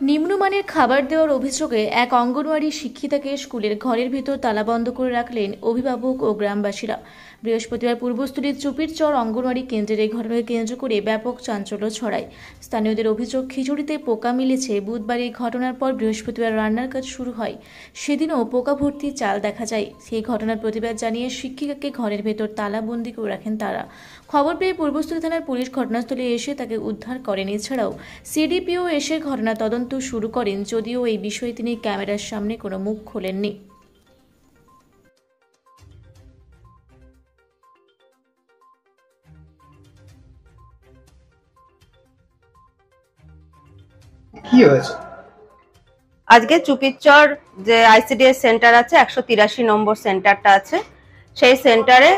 নিম্নমানের খাবার দেওয়ার অভিযোগে এক অঙ্গনওয়াড়ি শিক্ষিকাকে স্কুলের ঘরের ভিতর তালাবন্ধ করে রাখলেন অভিভাবক ও গ্রামবাসীরা। বৃহস্পতিবার পূর্বস্থলীর চুপিরচর অঙ্গনওয়াড়ি কেন্দ্রের এই ঘটনাকে কেন্দ্র করে ব্যাপক চাঞ্চল্য ছড়ায়। স্থানীয়দের অভিযোগ, খিচুড়িতে পোকা মিলেছে। বুধবার এই ঘটনার পর বৃহস্পতিবার রান্নার কাজ শুরু হয়। সেদিনও পোকা ভর্তি চাল দেখা যায়। সেই ঘটনার প্রতিবাদ জানিয়ে শিক্ষিকাকে ঘরের ভেতর তালাবন্দি করে রাখেন তারা। খবর পেয়ে পূর্বস্থলী থানার পুলিশ ঘটনাস্থলে এসে তাকে উদ্ধার করেন। এছাড়াও সিডিপিও এসে ঘটনা তদন্ত শুরু করেন, যদিও এই বিষয়ে তিনি ক্যামেরার সামনে কোনো মুখ খোলেননি। কি হয়েছে আজকে চুপিরচর যে আইসিডিএস সেন্টার আছে 183 নম্বর সেন্টারটা আছে, সেই সেন্টারে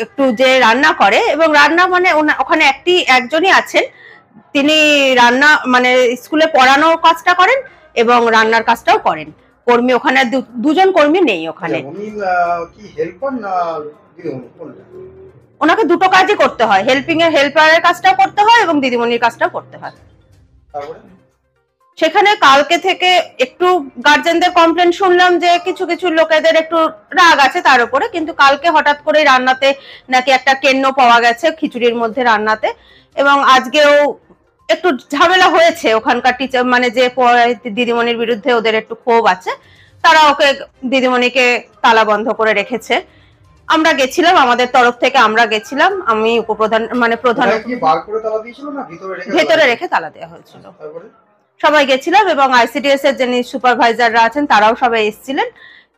একটু যে রান্না করে এবং রান্না মানে ওখানে একজনই আছেন, তিনি রান্না মানে স্কুলে পড়ানোর কাজটা করেন এবং রান্নার কাজটাও করেন। কর্মী ওখানে দুজন কর্মী নেই ওখানে। উনি কি হেল্পার না ওনাকে দুটো কাজই করতে হয়, হেল্পারের কাজটাও করতে হয় এবং দিদিমণির কাজটাও করতে হয়। সেখানে কালকে থেকে একটু গার্জেনদের কমপ্লেন শুনলাম যে কিছু কিছু লোকেদের একটু রাগ আছে তার উপরে, কিন্তু কালকে হঠাৎ করে রান্নাতে নাকি একটা কেন্ন পাওয়া গেছে খিচুড়ির মধ্যে রান্নাতে, এবং আজকেও একটু ঝামেলা হয়েছে। ওখানকার টিচার মানে যে দিদিমণির বিরুদ্ধে ওদের একটু ক্ষোভ আছে, তারা ওকে দিদিমণিকে তালা বন্ধ করে রেখেছে। আমরা গেছিলাম, আমাদের তরফ থেকে আমরা গেছিলাম, আমি উপপ্রধান মানে প্রধান ভেতরে রেখে তালা দেওয়া হয়েছিল। সবাই গেছিলাম এবং আইসিডিএস এর যিনি সুপারভাইজাররা আছেন তারাও সবাই এসেছিলেন।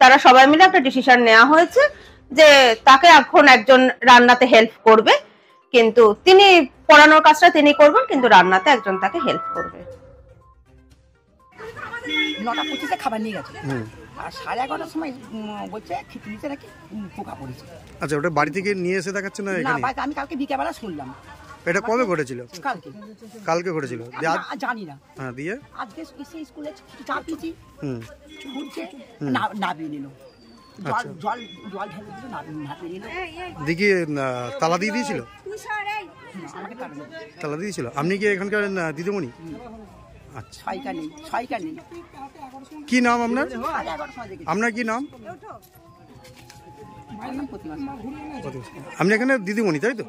তারা সবাই মিলে একটা ডিসিশন নেওয়া হয়েছে যে তাকে এখন একজন রান্নাতে হেল্প করবে, কিন্তু তিনি পড়ানোর কাজটা তিনি করবেন, কিন্তু রান্নাতে একজন তাকে হেল্প করবে। 9:25 খাবার নিয়ে গেছে আর 11:30টার সময় বলছে খিচুড়িতে নাকি পোকা পড়েছে। আচ্ছা, ওটা বাড়ি থেকে নিয়ে এসে দেখাচ্ছে না এখানে? না, আমি কালকে বিকেলবেলা শুনলাম। এটা কবে ঘটেছিল? কালকে ঘটেছিল। জানি না। হ্যাঁ, দিয়ে আজকে স্কুলে চা পিছি ঘুরছে না বেরিয়ে নিল, জল ঢেলে দিল, না বেরিয়ে নিল। দেখি তালা দিয়ে দিয়েছিল? আমাকে তালা দিয়েছিল। আপনি কি এখানকার দিদিমণি? আচ্ছা, ছয়টা নেই। কি নাম আপনার? আপনার কি নাম? আপনি এখানে দিদিমণি, তাই তো?